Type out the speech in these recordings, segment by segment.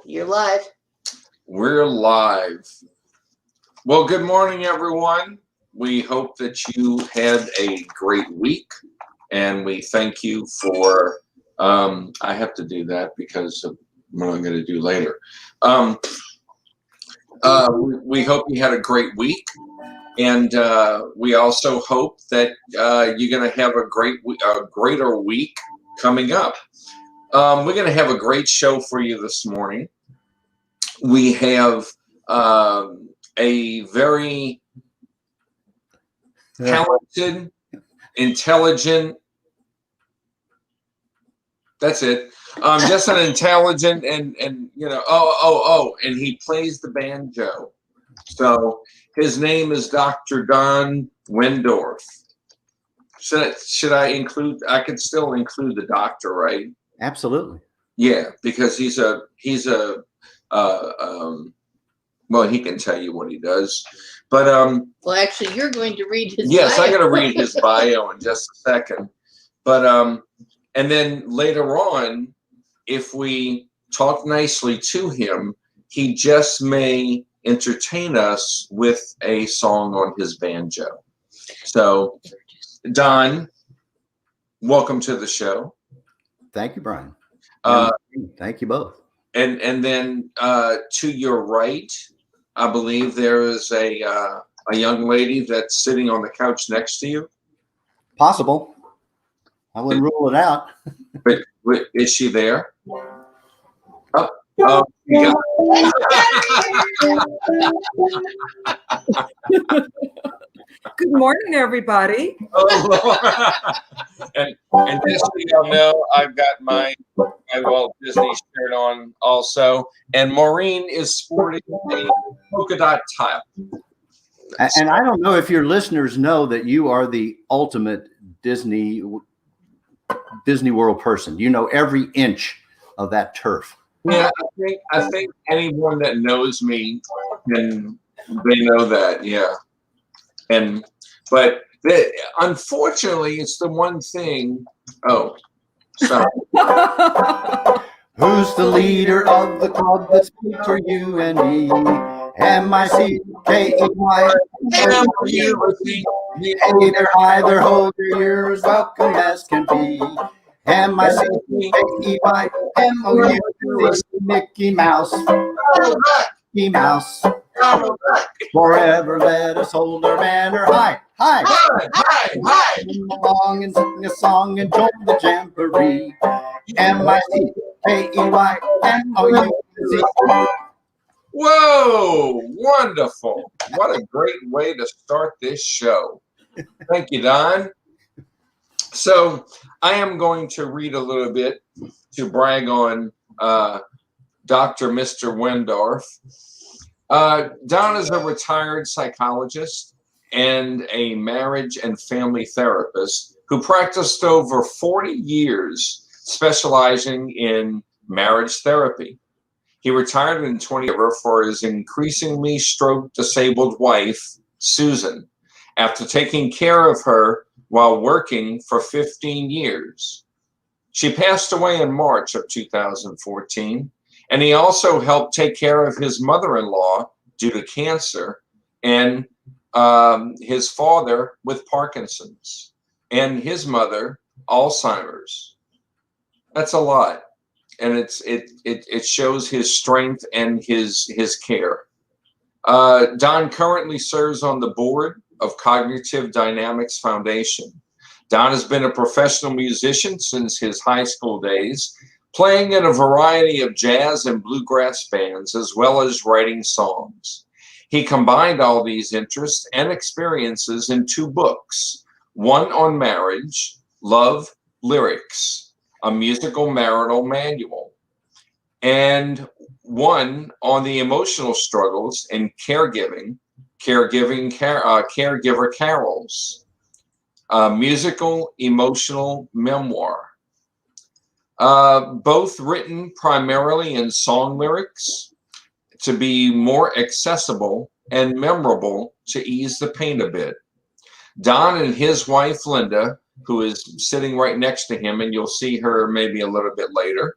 You're live. We're live. Well, good morning, everyone. We hope that you had a great week, and we thank you for, I have to do that because of what I'm going to do later. We hope you had a great week, and we also hope that you're going to have a greater week coming up. We're going to have a great show for you this morning. We have a very talented, intelligent, that's it. Just an intelligent and you know, and he plays the banjo. So his name is Dr. Don Wendorf. Should I include, I could still include the doctor, right? Absolutely. Yeah, because he's a well, he can tell you what he does, but well, actually, you're going to read his yes, bio. I'm going to read his bio in just a second, but and then later on, if we talk nicely to him, he just may entertain us with a song on his banjo. So, Don, welcome to the show. Thank you, Brian. Thank you both. And then to your right, I believe there is a young lady that's sitting on the couch next to you. Possible. I wouldn't rule it out. But is she there? Oh, you got Good morning, everybody. oh, and just so y'all know, I've got my Walt Disney shirt on also, and Maureen is sporting a polka dot top. And I don't know if your listeners know that you are the ultimate Disney World person. You know every inch of that turf. Yeah, I think anyone that knows me, and they know that, yeah. But unfortunately, it's the one thing. Oh, sorry. Who's the leader of the club that's good for you and me? M-I-C-K-E-Y. Either hold your ears welcome as can be. M-I-C-K-E-Y. M-O-U-S-E. Mickey Mouse. Mickey Mouse. Forever let us hold our banner high, high, Hi. Come along and sing a song and join the jamboree. M-I-C-K-E-Y. M-O-U-S-E. Whoa, wonderful. What a great way to start this show. Thank you, Don. So I am going to read a little bit to brag on Dr. Mr. Wendorf. Don is a retired psychologist and a marriage and family therapist who practiced over 40 years specializing in marriage therapy. He retired in 2020 for his increasingly stroke-disabled wife, Susan, after taking care of her while working for 15 years. She passed away in March of 2014. And he also helped take care of his mother-in-law due to cancer and his father with Parkinson's and his mother, Alzheimer's. That's a lot. And it shows his strength and his care. Don currently serves on the board of Cognitive Dynamics Foundation. Don has been a professional musician since his high school days, playing in a variety of jazz and bluegrass bands, as well as writing songs. He combined all these interests and experiences in 2 books, one on marriage, Love Lyrics, a musical marital manual, and one on the emotional struggles in caregiver carols, a musical emotional memoir. Both written primarily in song lyrics to be more accessible and memorable to ease the pain a bit. Don and his wife, Linda, who is sitting right next to him, and you'll see her maybe a little bit later,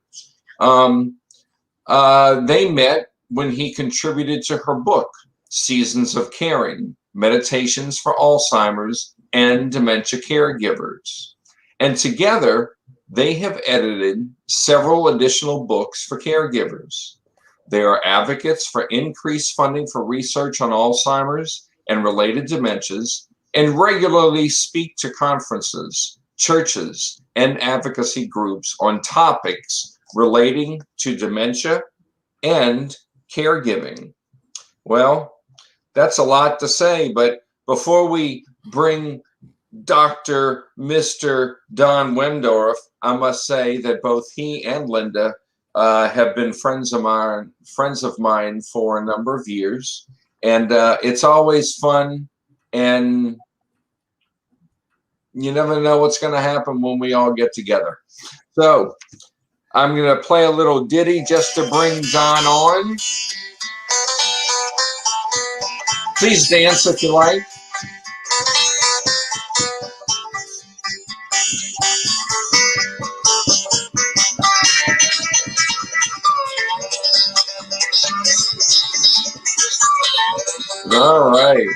They met when he contributed to her book, Seasons of Caring, Meditations for Alzheimer's and Dementia Caregivers. And together, they have edited several additional books for caregivers. They are advocates for increased funding for research on Alzheimer's and related dementias, and regularly speak to conferences, churches, and advocacy groups on topics relating to dementia and caregiving. Well, that's a lot to say, but before we bring Mr. Don Wendorf, I must say that both he and Linda have been friends of mine for a number of years, and it's always fun, and you never know what's going to happen when we all get together. So I'm going to play a little ditty just to bring Don on. Please dance if you like. All right.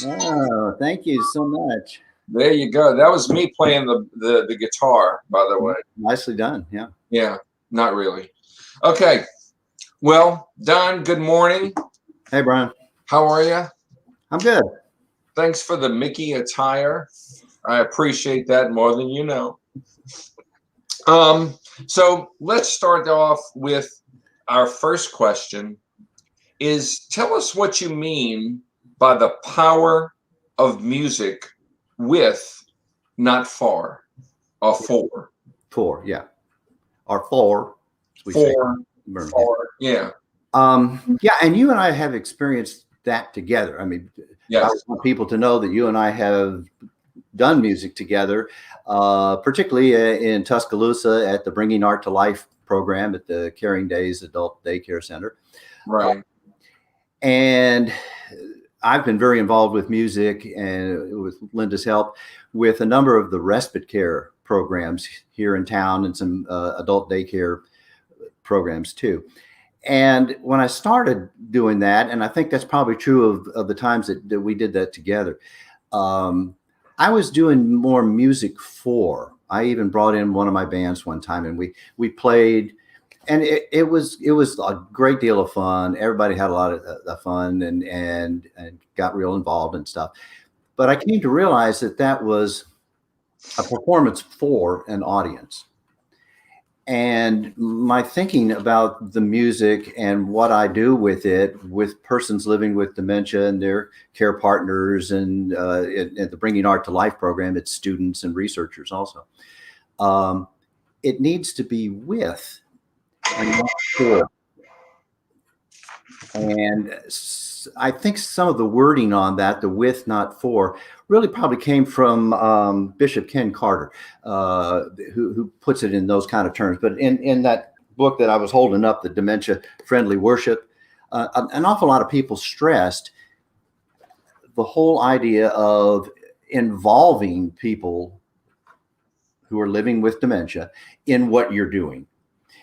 Oh, thank you so much. There you go. That was me playing the guitar, by the way. Nicely done. Yeah. Yeah, not really. Okay. Well, Don, good morning. Hey, Brian. How are you? I'm good. Thanks for the Mickey attire. I appreciate that more than you know. So let's start off with our first question is tell us what you mean by the power of music with, not for, or for. For, yeah. Or for. For, yeah. Yeah, and you and I have experienced that together. I mean, yes. I want people to know that you and I have done music together, particularly in Tuscaloosa at the Bringing Art to Life program at the Caring Days Adult Daycare Center. Right. And I've been very involved with music and with Linda's help with a number of the Respite Care programs here in town and some adult daycare programs too. And when I started doing that, and I think that's probably true of the times that we did that together, I was doing more music for. I even brought in one of my bands one time, and we played, and it was a great deal of fun. Everybody had a lot of fun and got real involved and stuff. But I came to realize that was a performance for an audience. And my thinking about the music and what I do with it, with persons living with dementia and their care partners, and at the Bringing Art to Life program, it's students and researchers also. It needs to be with and not for. And I think some of the wording on that, the with, not for, really probably came from Bishop Ken Carter, who puts it in those kind of terms. But in that book that I was holding up, the Dementia Friendly Worship, an awful lot of people stressed the whole idea of involving people who are living with dementia in what you're doing.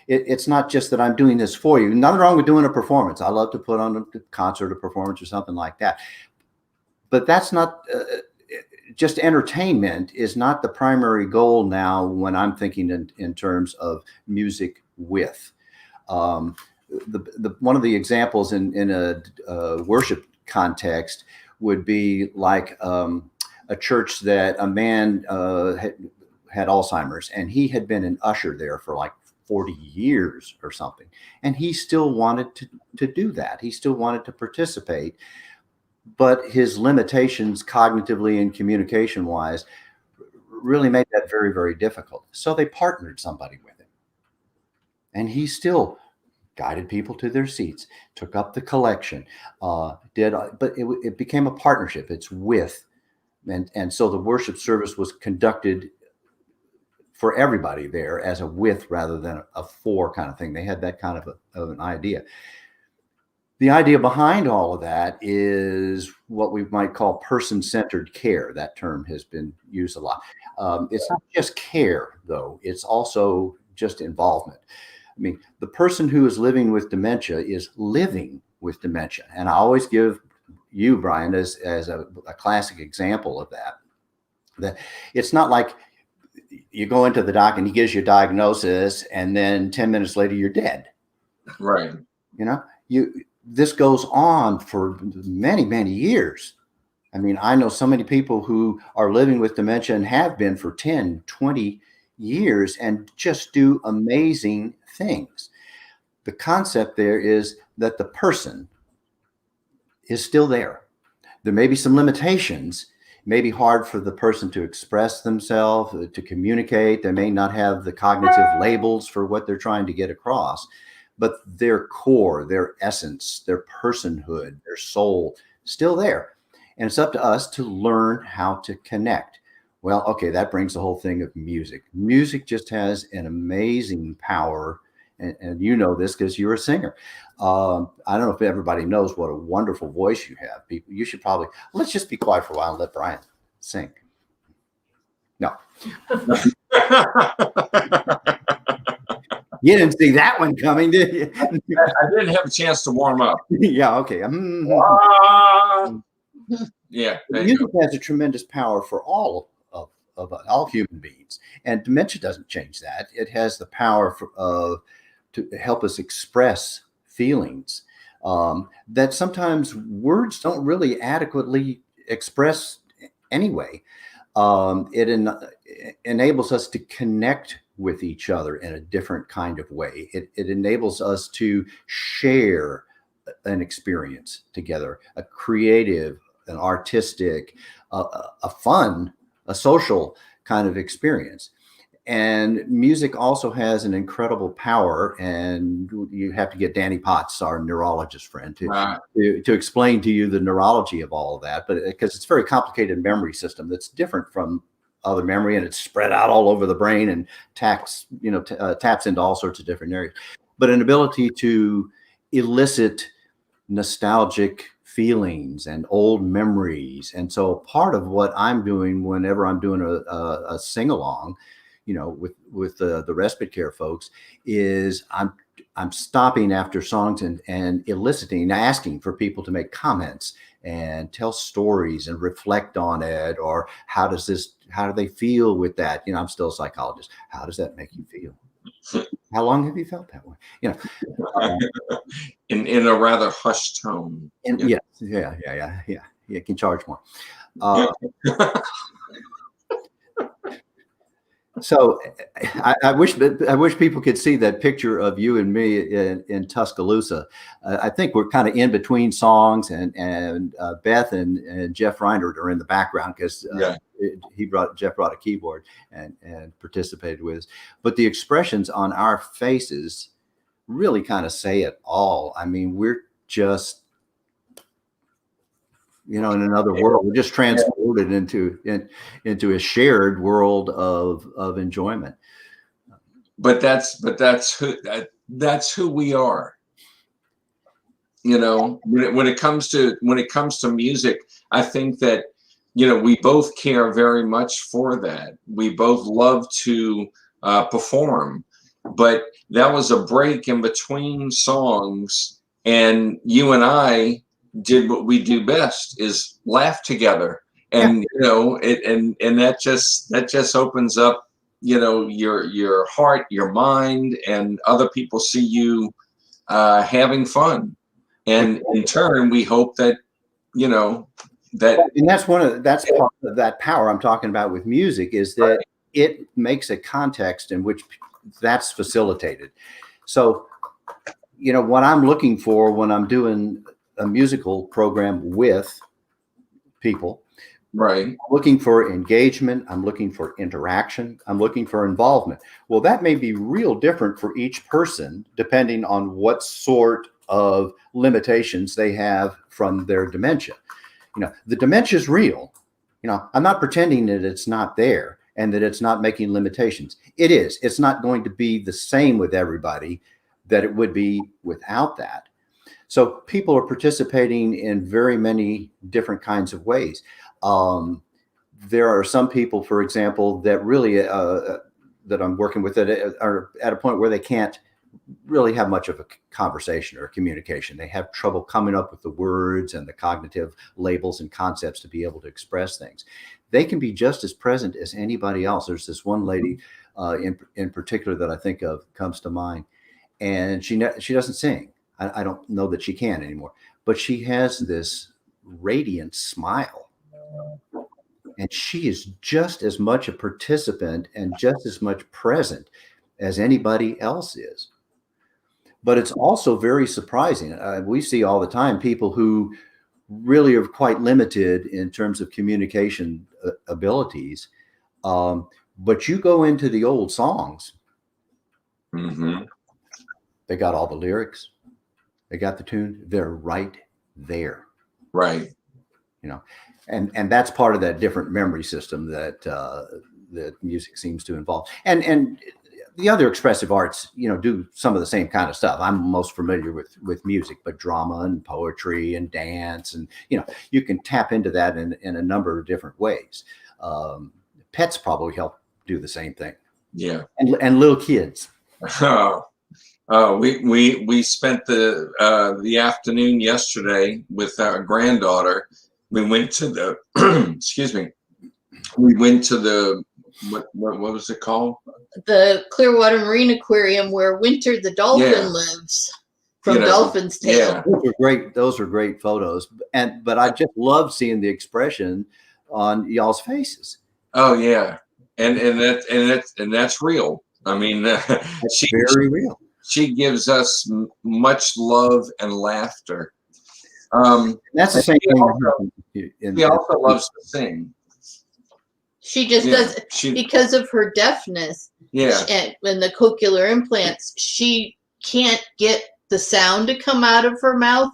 It's not just that I'm doing this for you. Nothing wrong with doing a performance. I love to put on a concert or performance or something like that. But that's not just entertainment is not the primary goal now when I'm thinking in terms of music with. One of the examples in a worship context would be like a church that a man had Alzheimer's, and he had been an usher there for like 40 years or something. And he still wanted to do that. He still wanted to participate, but his limitations cognitively and communication wise really made that very, very difficult. So they partnered somebody with him, and he still guided people to their seats, took up the collection, but it became a partnership. It's with, and so the worship service was conducted for everybody there as a with rather than a for kind of thing. They had that kind of an idea. The idea behind all of that is what we might call person-centered care. That term has been used a lot. It's not just care, though. It's also just involvement. I mean, the person who is living with dementia is living with dementia. And I always give you, Brian, as a classic example of that. That it's not like you go into the doc and he gives you a diagnosis and then 10 minutes later you're dead. Right. You know, this goes on for many, many years. I mean, I know so many people who are living with dementia and have been for 10, 20 years and just do amazing things. The concept there is that the person is still there. There may be some limitations. It may be hard for the person to express themselves, to communicate. They may not have the cognitive labels for what they're trying to get across, but their core, their essence, their personhood, their soul, still there. And it's up to us to learn how to connect. Well, okay, that brings the whole thing of music. Music just has an amazing power. And you know this because you're a singer. I don't know if everybody knows what a wonderful voice you have. People, you should probably, let's just be quiet for a while and let Brian sing. No. You didn't see that one coming, did you? I didn't have a chance to warm up. Yeah, okay. Yeah. Music has a tremendous power for all of all human beings. And dementia doesn't change that. It has the power to help us express feelings that sometimes words don't really adequately express anyway. It enables us to connect with each other in a different kind of way. It enables us to share an experience together, a creative, an artistic, a fun, a social kind of experience. And music also has an incredible power, and you have to get Danny Potts, our neurologist friend, to explain to you the neurology of all of that. But because it's a very complicated memory system that's different from other memory, and it's spread out all over the brain and taps into all sorts of different areas. But an ability to elicit nostalgic feelings and old memories. And so part of what I'm doing whenever I'm doing a sing along, with the Respite Care folks, is I'm stopping after songs and eliciting, asking for people to make comments and tell stories and reflect on it, or how do they feel with that? I'm still a psychologist. How does that make you feel? How long have you felt that way? In a rather hushed tone. Yeah. You can charge more. So I wish people could see that picture of you and me in Tuscaloosa. I think we're kind of in between songs, and Beth and Jeff Reinert are in the background because Jeff brought a keyboard and participated with us. But the expressions on our faces really kind of say it all. I mean, we're just in another world. We're just transported into a shared world of enjoyment. But that's who we are. When it comes to music, I think that we both care very much for that. We both love to perform, but that was a break in between songs, and you and I did what we do best, is laugh together. And and that just opens up your heart, your mind, and other people see you having fun, and in turn we hope that and that's part of that power I'm talking about with music, is that it makes a context in which that's facilitated. So what I'm looking for when I'm doing a musical program with people, right? I'm looking for engagement, I'm looking for interaction, I'm looking for involvement. Well, that may be real different for each person depending on what sort of limitations they have from their dementia. The dementia is real. I'm not pretending that it's not there and that it's not making limitations. It is. It's not going to be the same with everybody that it would be without that. So people are participating in very many different kinds of ways. There are some people, for example, that really that I'm working with that are at a point where they can't really have much of a conversation or communication. They have trouble coming up with the words and the cognitive labels and concepts to be able to express things. They can be just as present as anybody else. There's this one lady in particular that I think of comes to mind, and she doesn't sing. I don't know that she can anymore, but she has this radiant smile, and she is just as much a participant and just as much present as anybody else is. But it's also very surprising. We see all the time people who really are quite limited in terms of communication abilities. But you go into the old songs, they got all the lyrics, they got the tune, they're right there. Right. You know, and that's part of that different memory system that that music seems to involve. And the other expressive arts, you know, do some of the same kind of stuff. I'm most familiar with music, but drama and poetry and dance, and you know, you can tap into that in a number of different ways. Pets probably help do the same thing. Yeah. And little kids. We spent the afternoon yesterday with our granddaughter. We went to the excuse me. We went to the what was it called? The Clearwater Marine Aquarium, where Winter the dolphin Yeah. lives, from You know, Dolphin's Tale. yeah. Those are great. Those are great photos. But I just love seeing the expression on y'all's faces. Oh yeah, and that's real. I mean, It's very real. she gives us much love and laughter. That's the same She thing. She also loves to sing. She just does, because of her deafness, Yeah. and the cochlear implants, she can't get the sound to come out of her mouth,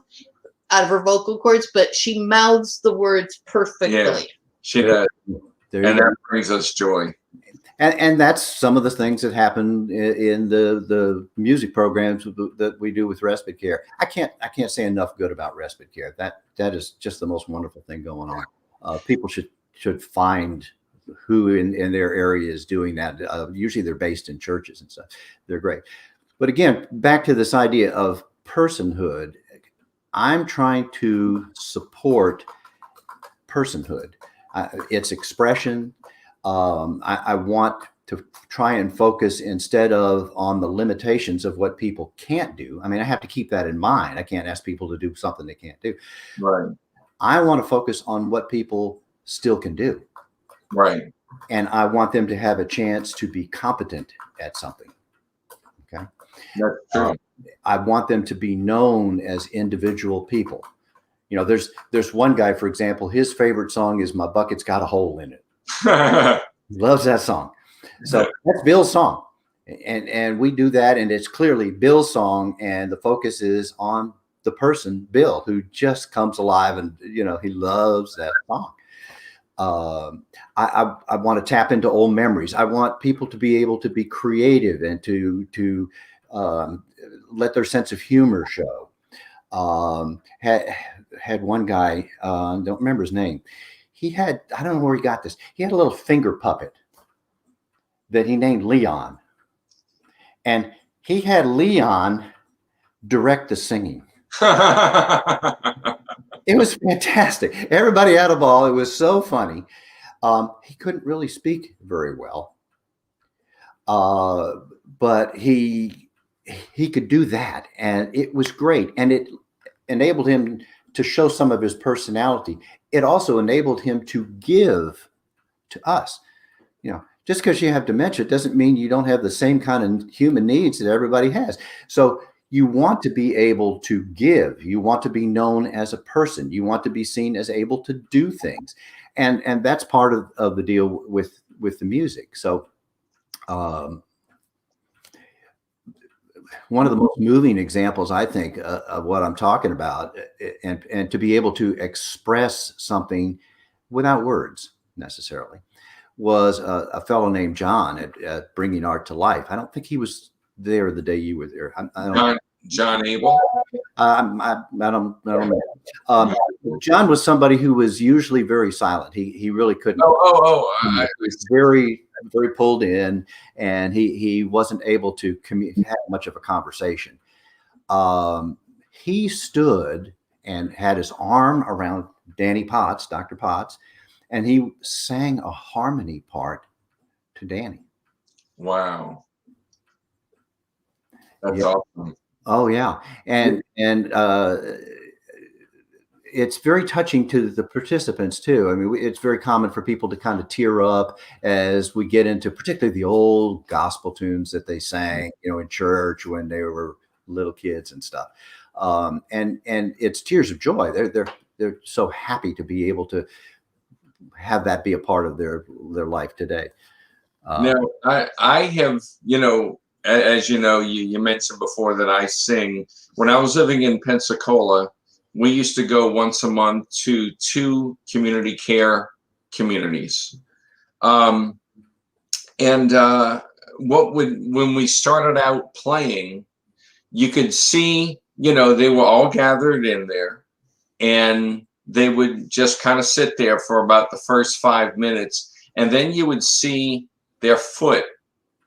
out of her vocal cords, but she mouths the words perfectly. Yeah. She does. There And you go. that brings us joy. And that's some of the things that happen in the music programs that we do with Respite Care. I can't say enough good about Respite Care. That is just the most wonderful thing going on. People should find who in their area is doing that. Usually they're based in churches and stuff. They're great. But again, back to this idea of personhood, I'm trying to support personhood, its expression. I want to try and focus instead of on the limitations of what people can't do. I mean, I have to keep that in mind. I can't ask people to do something they can't do. Right. I want to focus on what people still can do. Right. And I want them to have a chance to be competent at something. Okay. That's true. I want them to be known as individual people. You know, there's one guy, for example, his favorite song is "My Bucket's Got a Hole in It." He loves that song. So that's Bill's song. And we do that, and it's clearly Bill's song, and the focus is on the person, Bill, who just comes alive, and you know, he loves that song. I want to tap into old memories. I want people to be able to be creative and to let their sense of humor show. Had one guy, don't remember his name. He had, I don't know where he got this. He had a little finger puppet that he named Leon. And he had Leon direct the singing. It was fantastic. Everybody had a ball. It was so funny. He couldn't really speak very well. But he could do that. And it was great. And it enabled him to show some of his personality. It also enabled him to give to us. You know, just because you have dementia doesn't mean you don't have the same kind of human needs that everybody has. So you want to be able to give. You want to be known as a person. You want to be seen as able to do things. And that's part of the deal with the music. So one of the most moving examples, I think, of what I'm talking about, and to be able to express something without words necessarily, was a fellow named John at Bringing Art to Life. I don't think he was there the day you were there. John Abel. I don't know. John was somebody who was usually very silent. He really couldn't. I Very very pulled in, and he wasn't able to have much of a conversation. He stood and had his arm around Danny Potts, Dr. Potts, and he sang a harmony part to Danny. Wow. That's Yeah. awesome. Oh yeah. And it's very touching to the participants too. I mean, it's very common for people to kind of tear up as we get into particularly the old gospel tunes that they sang, in church when they were little kids and stuff. And it's tears of joy. They're so happy to be able to have that be a part of their life today. Now, I have, as you mentioned before that I sing. When I was living in Pensacola, we used to go once a month to 2 community care communities. When we started out playing, you could see, they were all gathered in there, and they would just kind of sit there for about the first 5 minutes. And then you would see their foot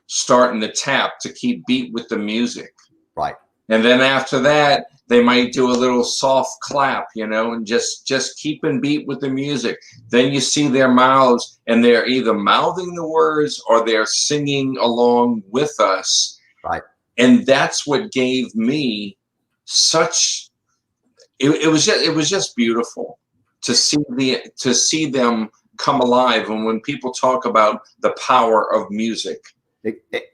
starting to tap to keep beat with the music. Right. And then after that, they might do a little soft clap, and just keeping beat with the music. Then you see their mouths, and they're either mouthing the words or they're singing along with us. Right. And that's what gave me such. It was just beautiful to see them come alive. And when people talk about the power of music.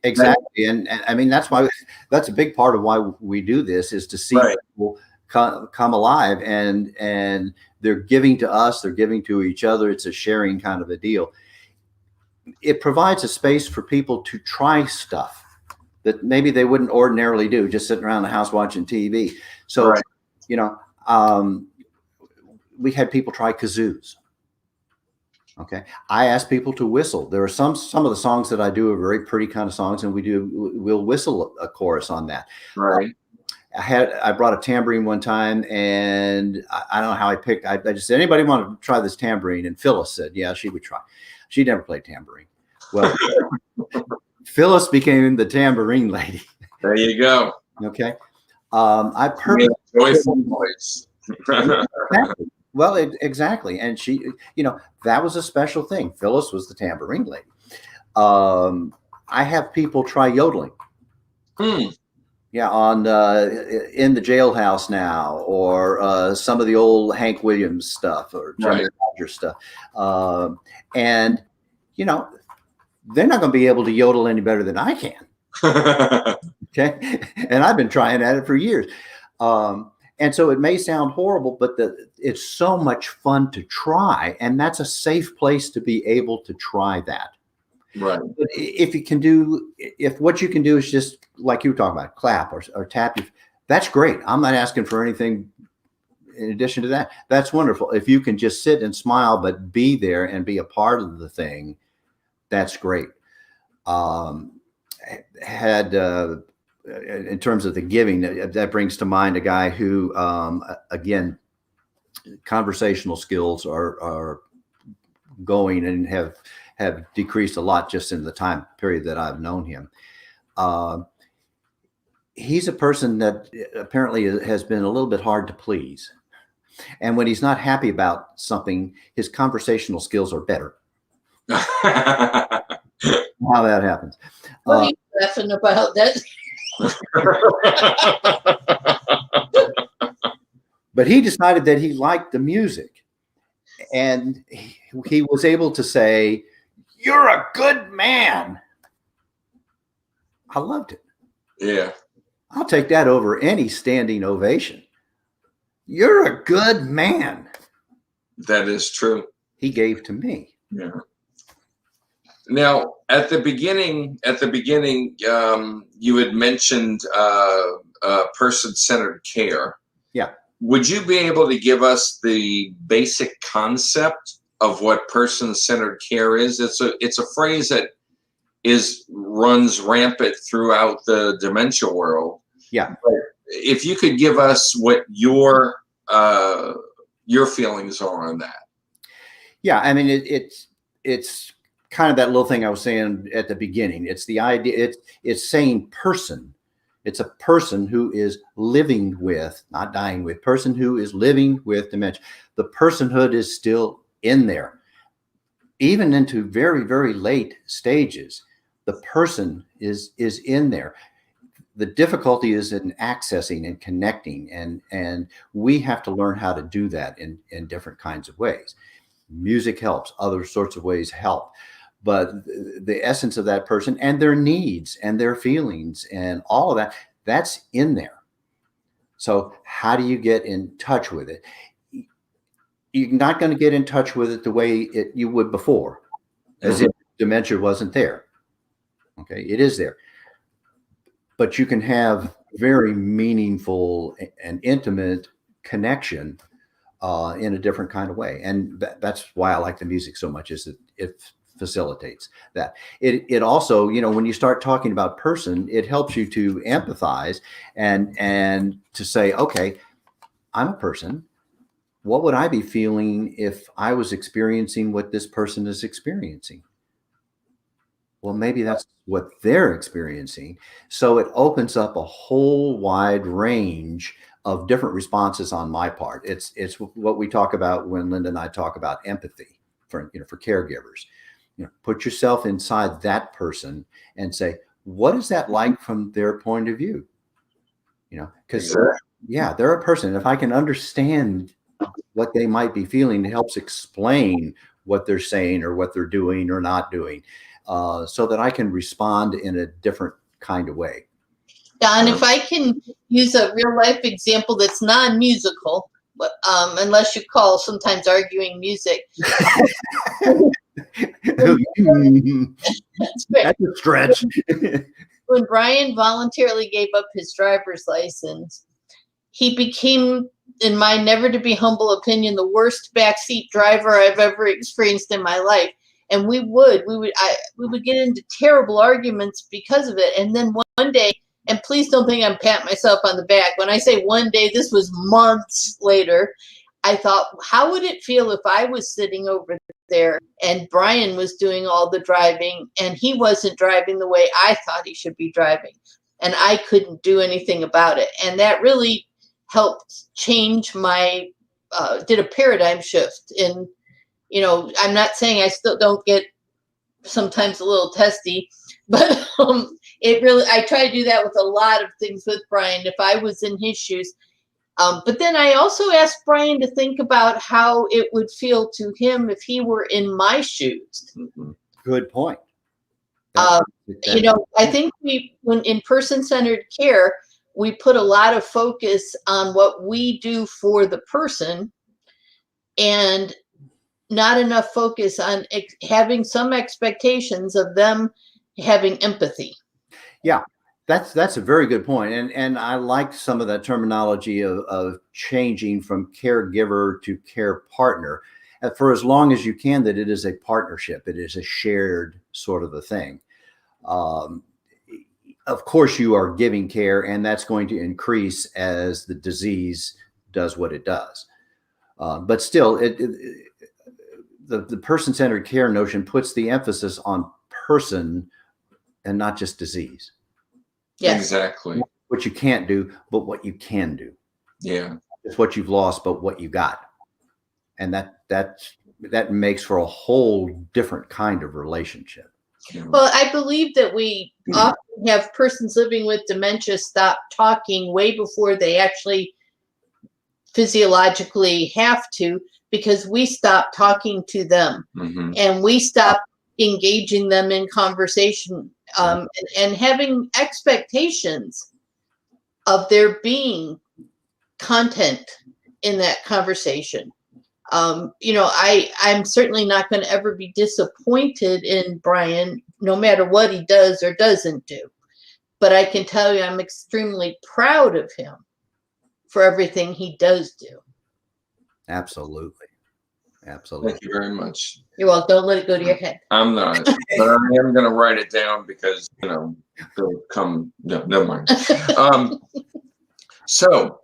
Exactly. And I mean, that's a big part of why we do this, is to see people come alive, and they're giving to us, they're giving to each other. It's a sharing kind of a deal. It provides a space for people to try stuff that maybe they wouldn't ordinarily do, just sitting around the house watching TV. So, we had people try kazoos. Okay. I ask people to whistle. There are some of the songs that I do are very pretty kind of songs, and we'll whistle a chorus on that. Right. I brought a tambourine one time, and I don't know how I picked. I just said, anybody want to try this tambourine? And Phyllis said, yeah, she would try. She never played tambourine. Well, Phyllis became the tambourine lady. There you go. Okay. I purposely joyful voice. Exactly. Well, exactly. And she, that was a special thing. Phyllis was the tambourine lady. I have people try yodeling. Yeah, on in the jailhouse now, or some of the old Hank Williams stuff, or Johnny Rogers stuff. And, they're not going to be able to yodel any better than I can. Okay. And I've been trying at it for years. And so it may sound horrible, but it's so much fun to try. And that's a safe place to be able to try that. Right. But if what you can do is just like you were talking about, clap or tap, that's great. I'm not asking for anything in addition to that. That's wonderful. If you can just sit and smile, but be there and be a part of the thing, that's great. In terms of the giving, that brings to mind a guy who, again, conversational skills are going and have decreased a lot just in the time period that I've known him. He's a person that apparently has been a little bit hard to please. And when he's not happy about something, his conversational skills are better. How that happens. What are you laughing about that? But he decided that he liked the music, and he was able to say, "You're a good man." I loved it. Yeah. I'll take that over any standing ovation. You're a good man. That is true. He gave to me. Yeah. Now, at the beginning, you had mentioned person-centered care. Yeah. Would you be able to give us the basic concept of what person-centered care is? It's a phrase that runs rampant throughout the dementia world. Yeah. But if you could give us what your feelings are on that. Yeah, I mean it's kind of that little thing I was saying at the beginning. It's the idea. It's saying person. It's a person who is living with, not dying with, person who is living with dementia. The personhood is still in there, even into very, very late stages. The person is in there. The difficulty is in accessing and connecting, and we have to learn how to do that in different kinds of ways. Music helps, other sorts of ways help, but the essence of that person and their needs and their feelings and all of that, that's in there. So how do you get in touch with it? You're not going to get in touch with it the way you would before, as if dementia wasn't there. Okay, it is there. But you can have very meaningful and intimate connection in a different kind of way. And that's why I like the music so much, is that it facilitates that. It also, when you start talking about person, it helps you to empathize and to say, okay, I'm a person. What would I be feeling if I was experiencing what this person is experiencing? Well, maybe that's what they're experiencing. So it opens up a whole wide range of different responses on my part. It's what we talk about when Linda and I talk about empathy for caregivers. Put yourself inside that person and say, what is that like from their point of view? Because they're a person. If I can understand what they might be feeling, it helps explain what they're saying or what they're doing or not doing. So that I can respond in a different kind of way. Don, if I can use a real life example that's non-musical, but unless you call sometimes arguing music. That's a stretch. When Brian voluntarily gave up his driver's license, he became, in my never to be humble opinion, the worst backseat driver I've ever experienced in my life. And we would get into terrible arguments because of it. And then one day, and please don't think I'm patting myself on the back. When I say one day, this was months later, I thought, how would it feel if I was sitting over there and Brian was doing all the driving and he wasn't driving the way I thought he should be driving, and I couldn't do anything about it. And that really helped change did a paradigm shift in, I'm not saying I still don't get sometimes a little testy, but I try to do that with a lot of things with Brian, if I was in his shoes. But then I also asked Brian to think about how it would feel to him if he were in my shoes. Good point. I think when in person-centered care, we put a lot of focus on what we do for the person and not enough focus on having some expectations of them having empathy. Yeah, that's a very good point. And I like some of that terminology of changing from caregiver to care partner. For as long as you can, that it is a partnership. It is a shared sort of a thing. Of course, you are giving care, and that's going to increase as the disease does what it does. But still, the person-centered care notion puts the emphasis on person and not just disease. Yes. Exactly. What you can't do, but what you can do. Yeah. It's what you've lost, but what you got. And that makes for a whole different kind of relationship. Well, I believe that we often have persons living with dementia stop talking way before they actually physiologically have to, because we stop talking to them and we stop engaging them in conversation and having expectations of there being content in that conversation. I'm certainly not going to ever be disappointed in Brian, no matter what he does or doesn't do. But I can tell you I'm extremely proud of him for everything he does do. Absolutely. Absolutely. Thank you very much. You're welcome. Don't let it go to your head. I'm not, but I am going to write it down because, they'll come. No, never mind. So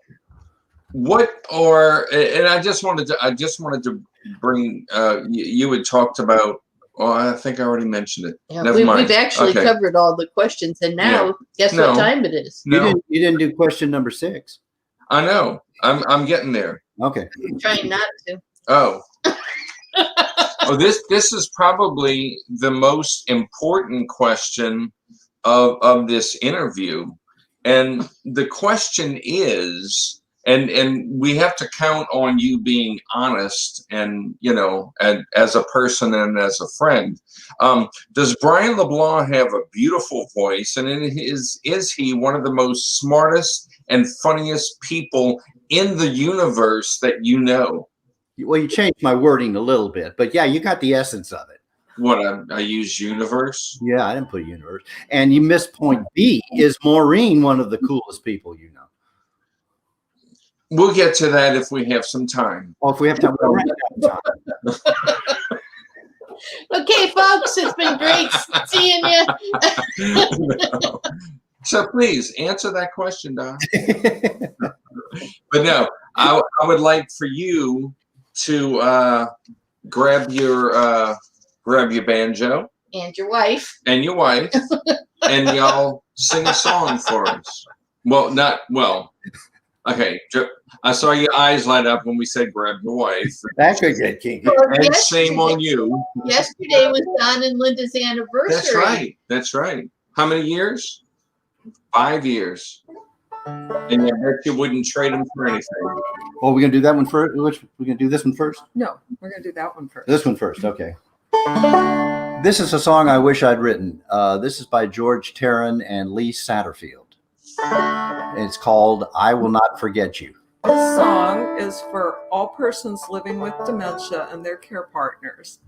what are, and I just wanted to bring, you had talked about Oh, I think I already mentioned it. Yeah, Never mind. we've actually Okay. covered all the questions, and now guess No. what time it is? No, You didn't do question number 6. I know. I'm getting there. Okay. I'm trying not to. Oh. Oh, this is probably the most important question of this interview. And the question is, and we have to count on you being honest and, and as a person and as a friend. Does Brian LeBlanc have a beautiful voice? And is he one of the most smartest and funniest people in the universe that you know? Well, you changed my wording a little bit, but yeah, you got the essence of it. What, I use universe? Yeah, I didn't put universe. And you missed point B. Is Maureen one of the coolest people you know? We'll get to that if we have some time. Oh, if we have time, we'll have time. Okay, folks, it's been great seeing you. No. So please answer that question, Don. But no, I would like for you to grab your banjo And your wife. and your wife, and y'all sing a song for us. Okay. I saw your eyes light up when we said grab your wife. That could get kinky. And shame on you. Yesterday was Don and Linda's anniversary. That's right. How many years? 5 years. And I bet you wouldn't trade them for anything. Oh, we're gonna do that one first. We're gonna do this one first. No, we're going to do that one first. This one first. Okay. This is a song I wish I'd written. This is by George Tarrant and Lee Satterfield. It's called "I Will Not Forget You." This song is for all persons living with dementia and their care partners.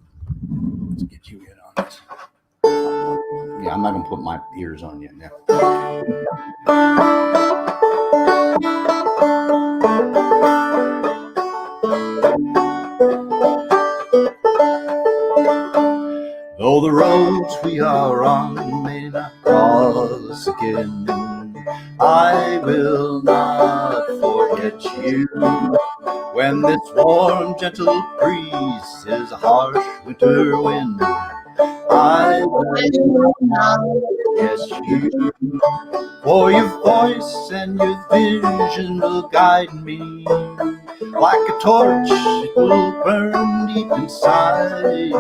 Let's get you in on it. Yeah, I'm not gonna put my ears on yet now. Though the roads we are on may not cross again, I will not forget you. When this warm, gentle breeze is a harsh winter wind, I will not forget you. For your voice and your vision will guide me. Like a torch, it will burn deep inside me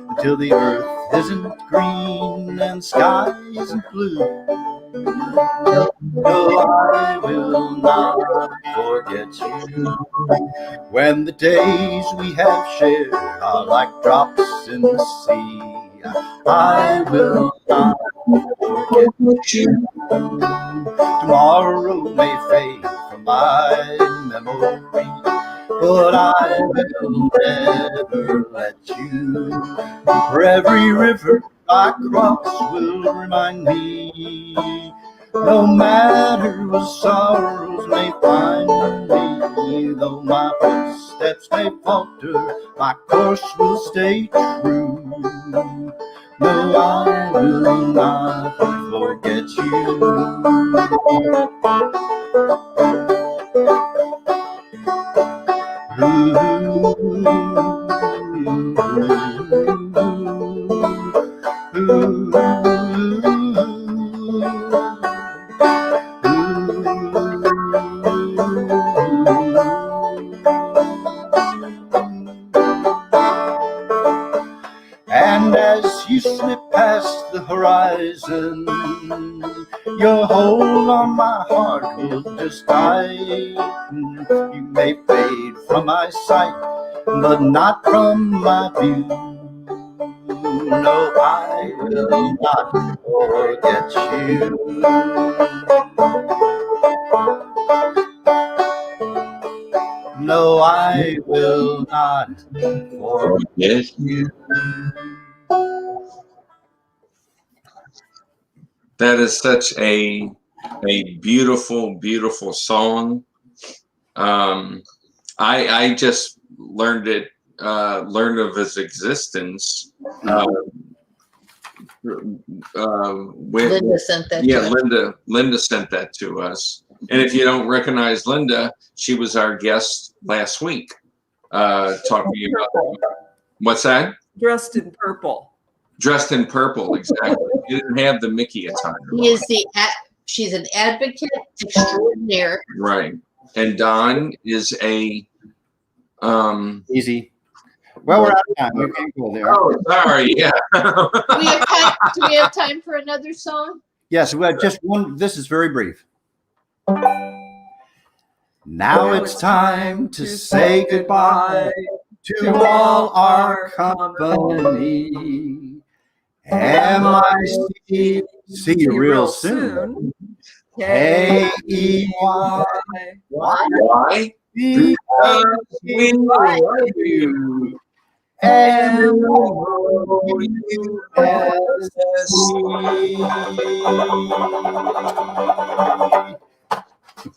until the earth isn't green and sky isn't blue. No, I will not forget you. When the days we have shared are like drops in the sea, I will not forget you. Tomorrow may fade from my memory, but I will never let you. For every river I cross will remind me, no matter what sorrows may find me, though my footsteps may falter, my course will stay true. No, I will not forget you. And as you slip past the horizon, your hold on my heart will just tighten. You may fade from my sight, but not from my view. No, I will not forget you. No, I will not forget you. That is such a beautiful, beautiful song. I just learned of its existence. Linda sent that to us. Linda sent that to us. And if you don't recognize Linda, she was our guest last week, talking about what's that? Dressed in purple. Dressed in purple, exactly. He didn't have the Mickey attire. He is she's an advocate extraordinaire. Right. And Don is a Easy. Well, we're out of time. We can't go there. oh, sorry, yeah. Do we have time for another song? Yes, we have just one. This is very brief. Now it's time to say goodbye to all our company. M-I-C, see you real soon. K-E-Y. Why? Because we love you. M-O-U-S-E.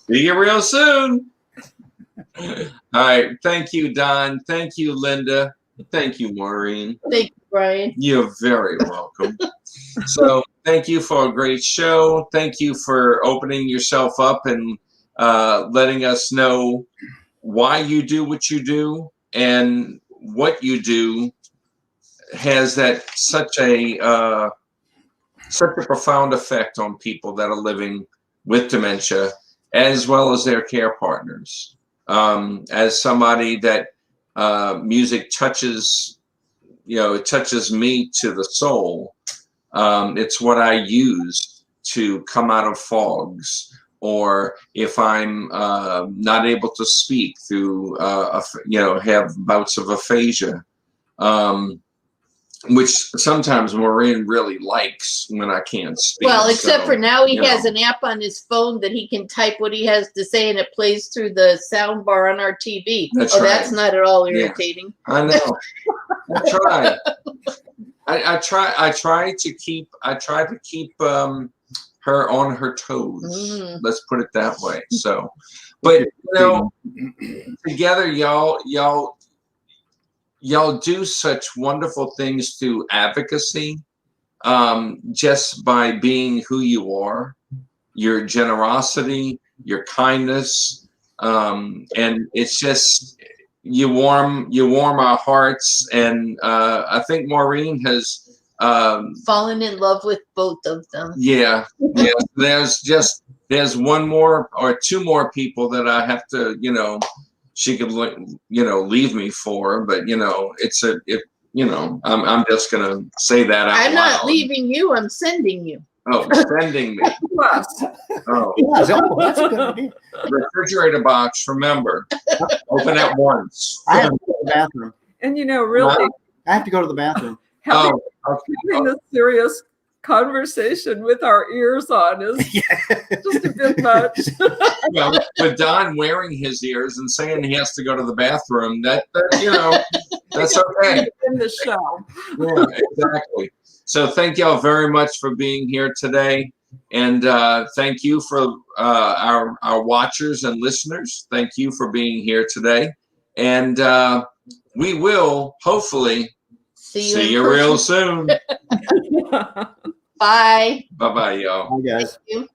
See you real soon. All right. Thank you, Don. Thank you, Linda. Thank you, Maureen. Thank you, Brian. You're very welcome. So thank you for a great show. Thank you for opening yourself up and letting us know why you do what you do, and what you do has that such a profound effect on people that are living with dementia, as well as their care partners. As somebody that music touches, it touches me to the soul. It's what I use to come out of fogs, or if I'm not able to speak through, have bouts of aphasia, which sometimes Maureen really likes when I can't speak. Well, except for now he you has know. an app on his phone that he can type what he has to say, and it plays through the sound bar on our TV. That's oh, right. That's not at all Yeah. irritating. I know. I try. I try to keep her on her toes. Let's put it that way. So, but together, y'all do such wonderful things through advocacy, just by being who you are, your generosity, your kindness, and it's just you warm our hearts. And I think Maureen has fallen in love with both of them. Yeah. There's one more or two more people that I have to, she could, leave me for, but I'm just gonna say that out I'm loud. not leaving you. I'm sending you. Oh, sending me. Plus, Oh, Yes, that's a good idea. refrigerator box. Remember, open at once. I have to go to the bathroom. and really I have to go to the bathroom. having, Oh, okay. having a serious conversation with our ears on is just a bit much. Well, with Don wearing his ears and saying he has to go to the bathroom, that's okay. In the show. Yeah, exactly. So thank y'all very much for being here today. And thank you for our watchers and listeners. Thank you for being here today. And we will hopefully see you real soon. Bye. Bye-bye, y'all. Hi, guys. Thank you.